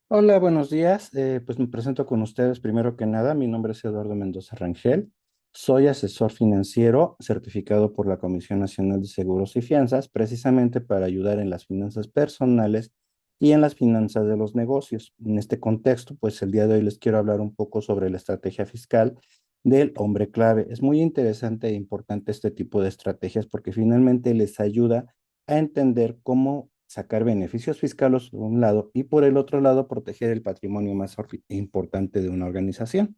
Hola, buenos días. Pues me presento con ustedes. Primero que nada, mi nombre es Eduardo Mendoza Rangel. Soy asesor financiero certificado por la Comisión Nacional de Seguros y Fianzas, precisamente para ayudar en las finanzas personales y en las finanzas de los negocios. En este contexto, pues el día de hoy les quiero hablar un poco sobre la estrategia fiscal del hombre clave. Es muy interesante e importante este tipo de estrategias porque finalmente les ayuda a entender cómo sacar beneficios fiscales por un lado y por el otro lado proteger el patrimonio más importante de una organización.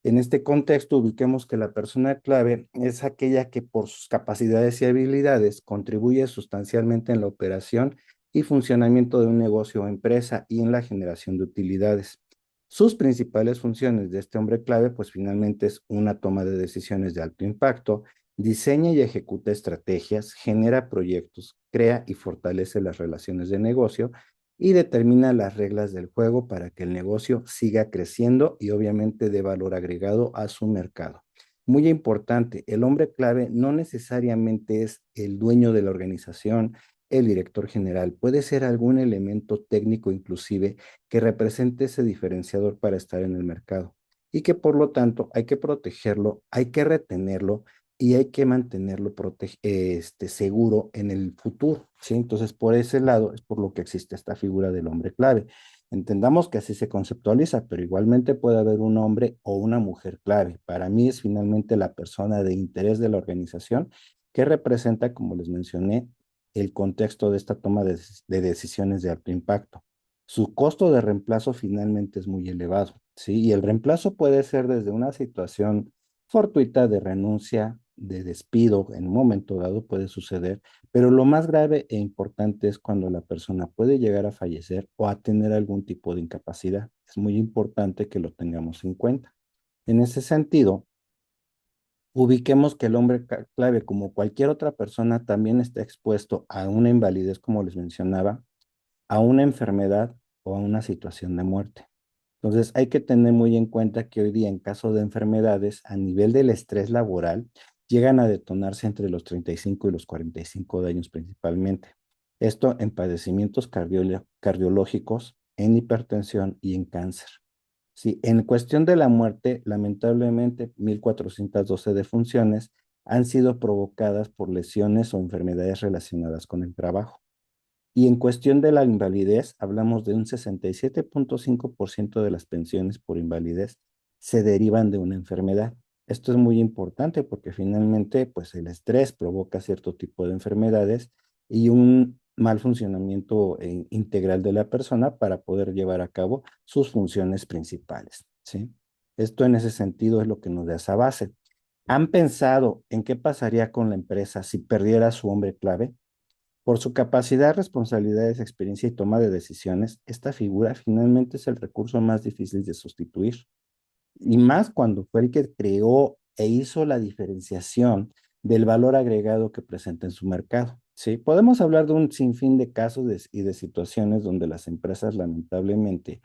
En este contexto, ubiquemos que la persona clave es aquella que por sus capacidades y habilidades contribuye sustancialmente en la operación y funcionamiento de un negocio o empresa y en la generación de utilidades. Sus principales funciones de este hombre clave, pues finalmente es una toma de decisiones de alto impacto, diseña y ejecuta estrategias, genera proyectos, crea y fortalece las relaciones de negocio y determina las reglas del juego para que el negocio siga creciendo y obviamente dé valor agregado a su mercado. Muy importante, el hombre clave no necesariamente es el dueño de la organización, el director general, puede ser algún elemento técnico inclusive que represente ese diferenciador para estar en el mercado y que por lo tanto hay que protegerlo, hay que retenerlo y hay que mantenerlo seguro en el futuro, ¿sí? Entonces, por ese lado es por lo que existe esta figura del hombre clave. Entendamos que así se conceptualiza, pero igualmente puede haber un hombre o una mujer clave. Para mí es finalmente la persona de interés de la organización que representa, como les mencioné, el contexto de esta toma de decisiones de alto impacto. Su costo de reemplazo finalmente es muy elevado, ¿sí? Y el reemplazo puede ser desde una situación fortuita de renuncia, de despido, en un momento dado puede suceder, pero lo más grave e importante es cuando la persona puede llegar a fallecer o a tener algún tipo de incapacidad. Es muy importante que lo tengamos en cuenta. En ese sentido, ubiquemos que el hombre clave, como cualquier otra persona, también está expuesto a una invalidez, como les mencionaba, a una enfermedad o a una situación de muerte. Entonces, hay que tener muy en cuenta que hoy día, en caso de enfermedades, a nivel del estrés laboral, llegan a detonarse entre los 35 y los 45 de años principalmente. Esto en padecimientos cardiológicos, en hipertensión y en cáncer. Sí, en cuestión de la muerte, lamentablemente, 1.412 defunciones han sido provocadas por lesiones o enfermedades relacionadas con el trabajo. Y en cuestión de la invalidez, hablamos de un 67.5% de las pensiones por invalidez se derivan de una enfermedad. Esto es muy importante porque finalmente, pues el estrés provoca cierto tipo de enfermedades y un mal funcionamiento integral de la persona para poder llevar a cabo sus funciones principales, ¿sí? Esto en ese sentido es lo que nos da esa base. ¿Han pensado en qué pasaría con la empresa si perdiera su hombre clave? Por su capacidad, responsabilidades, experiencia y toma de decisiones, esta figura finalmente es el recurso más difícil de sustituir. Y más cuando fue el que creó e hizo la diferenciación del valor agregado que presenta en su mercado. ¿Sí? Podemos hablar de un sinfín de casos y de situaciones donde las empresas lamentablemente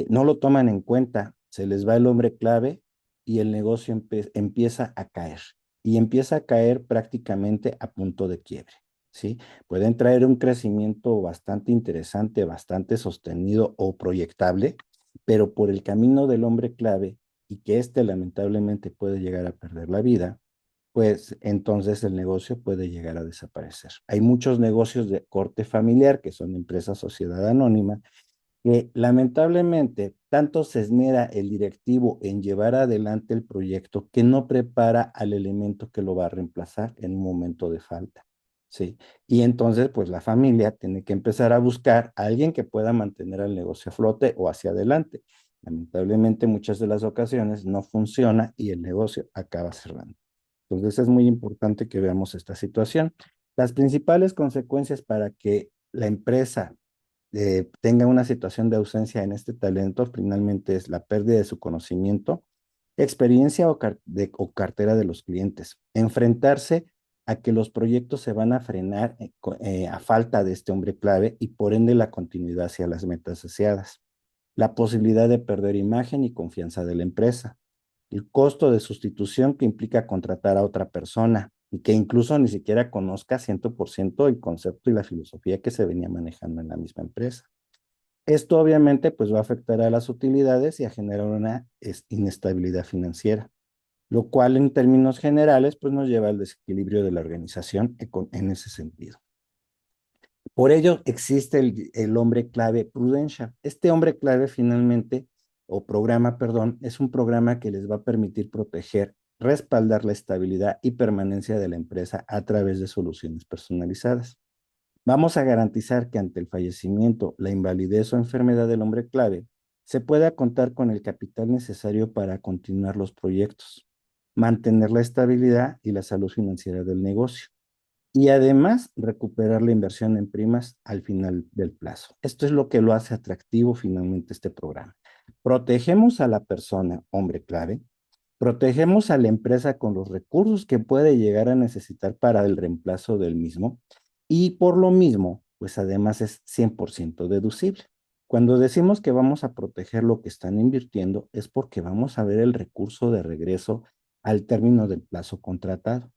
no lo toman en cuenta, se les va el hombre clave y el negocio empieza a caer y empieza a caer prácticamente a punto de quiebre, ¿sí? Pueden traer un crecimiento bastante interesante, bastante sostenido o proyectable, pero por el camino del hombre clave y que éste lamentablemente puede llegar a perder la vida, pues entonces el negocio puede llegar a desaparecer. Hay muchos negocios de corte familiar que son empresas sociedad anónima que lamentablemente tanto se esmera el directivo en llevar adelante el proyecto que no prepara al elemento que lo va a reemplazar en un momento de falta, ¿sí? Y entonces, pues la familia tiene que empezar a buscar a alguien que pueda mantener el negocio a flote o hacia adelante. Lamentablemente, muchas de las ocasiones no funciona y el negocio acaba cerrando. Entonces, es muy importante que veamos esta situación. Las principales consecuencias para que la empresa tenga una situación de ausencia en este talento, finalmente es la pérdida de su conocimiento, experiencia o cartera de los clientes. Enfrentarse a que los proyectos se van a frenar a falta de este hombre clave y por ende la continuidad hacia las metas deseadas. La posibilidad de perder imagen y confianza de la empresa, el costo de sustitución que implica contratar a otra persona y que incluso ni siquiera conozca 100% el concepto y la filosofía que se venía manejando en la misma empresa. Esto obviamente pues va a afectar a las utilidades y a generar una inestabilidad financiera, lo cual en términos generales pues nos lleva al desequilibrio de la organización en ese sentido. Por ello existe el hombre clave Prudential. Este hombre clave finalmente, o programa, perdón, es un programa que les va a permitir proteger, respaldar la estabilidad y permanencia de la empresa a través de soluciones personalizadas. Vamos a garantizar que ante el fallecimiento, la invalidez o enfermedad del hombre clave, se pueda contar con el capital necesario para continuar los proyectos, mantener la estabilidad y la salud financiera del negocio y además recuperar la inversión en primas al final del plazo. Esto es lo que lo hace atractivo finalmente este programa. Protegemos a la persona, hombre clave, protegemos a la empresa con los recursos que puede llegar a necesitar para el reemplazo del mismo y por lo mismo, pues además es 100% deducible. Cuando decimos que vamos a proteger lo que están invirtiendo es porque vamos a ver el recurso de regreso al término del plazo contratado,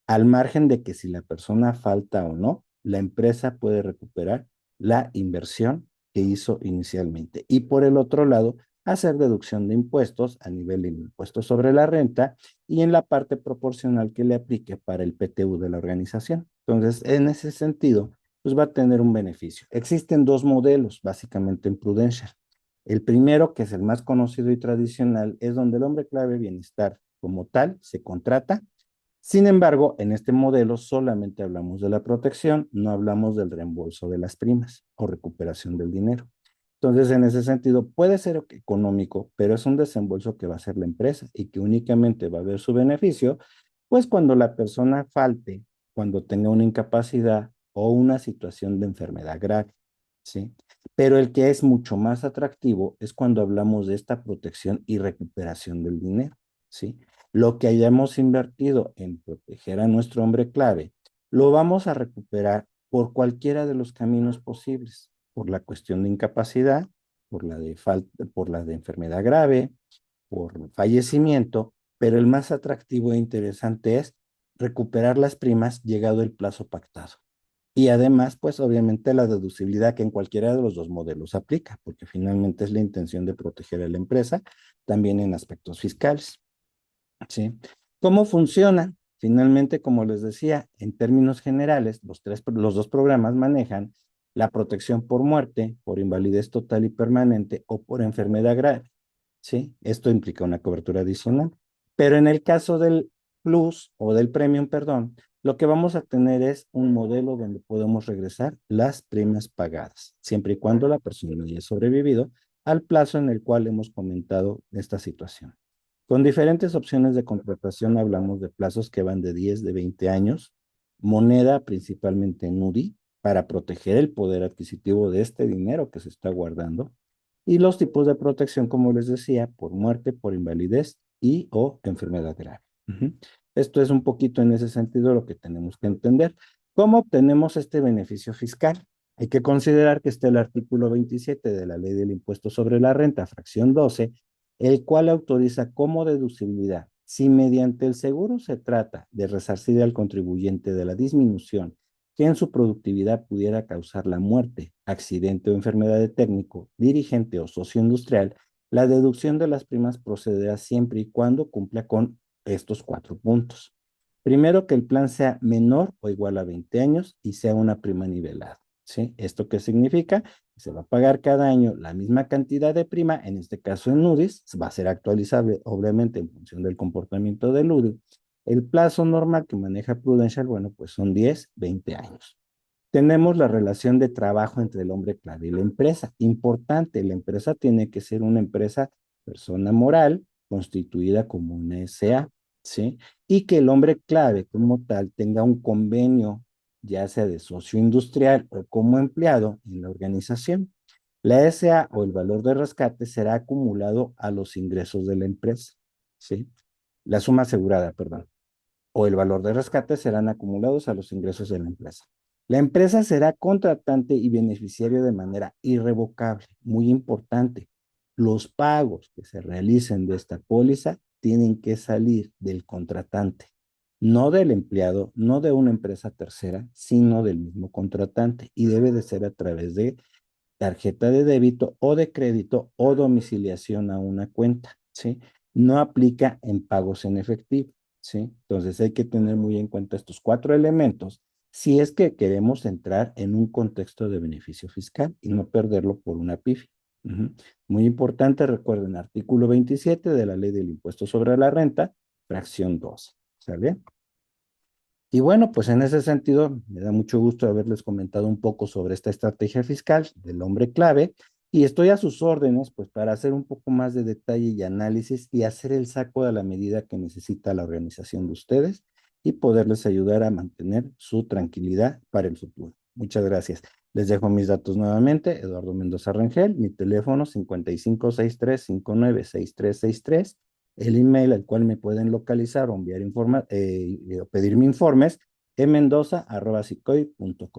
al margen de que si la persona falta o no, la empresa puede recuperar la inversión que hizo inicialmente. Y por el otro lado, hacer deducción de impuestos a nivel de impuestos sobre la renta y en la parte proporcional que le aplique para el PTU de la organización. Entonces, en ese sentido, pues va a tener un beneficio. Existen dos modelos, básicamente en Prudential. El primero, que es el más conocido y tradicional, es donde el hombre clave bienestar como tal se contrata. Sin embargo, en este modelo solamente hablamos de la protección, no hablamos del reembolso de las primas o recuperación del dinero. Entonces, en ese sentido, puede ser económico, pero es un desembolso que va a hacer la empresa y que únicamente va a ver su beneficio, pues cuando la persona falte, cuando tenga una incapacidad o una situación de enfermedad grave, ¿sí? Pero el que es mucho más atractivo es cuando hablamos de esta protección y recuperación del dinero, ¿sí? Lo que hayamos invertido en proteger a nuestro hombre clave, lo vamos a recuperar por cualquiera de los caminos posibles, por la cuestión de incapacidad, por la de enfermedad grave, por fallecimiento, pero el más atractivo e interesante es recuperar las primas llegado el plazo pactado. Y además, pues obviamente la deducibilidad que en cualquiera de los dos modelos aplica, porque finalmente es la intención de proteger a la empresa, también en aspectos fiscales. ¿Sí? ¿Cómo funciona? Finalmente, como les decía, en términos generales, los dos programas manejan la protección por muerte, por invalidez total y permanente o por enfermedad grave. ¿Sí? Esto implica una cobertura adicional. Pero en el caso del Plus o del Premium, perdón, lo que vamos a tener es un modelo donde podemos regresar las primas pagadas, siempre y cuando la persona haya sobrevivido al plazo en el cual hemos comentado esta situación. Con diferentes opciones de contratación hablamos de plazos que van de 10, de 20 años, moneda principalmente en UDI para proteger el poder adquisitivo de este dinero que se está guardando y los tipos de protección, como les decía, por muerte, por invalidez y o enfermedad grave. Esto es un poquito en ese sentido lo que tenemos que entender. ¿Cómo obtenemos este beneficio fiscal? Hay que considerar que está el artículo 27 de la Ley del Impuesto sobre la Renta, fracción 12, el cual autoriza como deducibilidad, si mediante el seguro se trata de resarcir al contribuyente de la disminución que en su productividad pudiera causar la muerte, accidente o enfermedad de técnico, dirigente o socio industrial, la deducción de las primas procederá siempre y cuando cumpla con estos 4 puntos. Primero, que el plan sea menor o igual a 20 años y sea una prima nivelada. ¿Sí? ¿Esto qué significa? Se va a pagar cada año la misma cantidad de prima, en este caso en UDIs, va a ser actualizable obviamente en función del comportamiento del UDI. El plazo normal que maneja Prudential, bueno, pues son 10, 20 años. Tenemos la relación de trabajo entre el hombre clave y la empresa. Importante, la empresa tiene que ser una empresa, persona moral, constituida como una SA, ¿sí? Y que el hombre clave como tal tenga un convenio, ya sea de socio industrial o como empleado en la organización. La SA o el valor de rescate será acumulado a los ingresos de la empresa, ¿sí? La suma asegurada, perdón, o el valor de rescate serán acumulados a los ingresos de la empresa. La empresa será contratante y beneficiario de manera irrevocable. Muy importante, los pagos que se realicen de esta póliza tienen que salir del contratante, no del empleado, no de una empresa tercera, sino del mismo contratante y debe de ser a través de tarjeta de débito o de crédito o domiciliación a una cuenta, ¿sí? No aplica en pagos en efectivo, ¿sí? Entonces hay que tener muy en cuenta estos 4 elementos si es que queremos entrar en un contexto de beneficio fiscal y no perderlo por una pifia. Ujú. Muy importante, recuerden, artículo 27 de la Ley del Impuesto sobre la Renta, fracción 12. ¿Sale? Y bueno, pues en ese sentido, me da mucho gusto haberles comentado un poco sobre esta estrategia fiscal del hombre clave y estoy a sus órdenes, pues para hacer un poco más de detalle y análisis y hacer el saco de la medida que necesita la organización de ustedes y poderles ayudar a mantener su tranquilidad para el futuro. Muchas gracias. Les dejo mis datos nuevamente, Eduardo Mendoza Rangel, mi teléfono 5563-596363, el email al cual me pueden localizar o enviar o pedirme informes, mendoza@sicoy.com.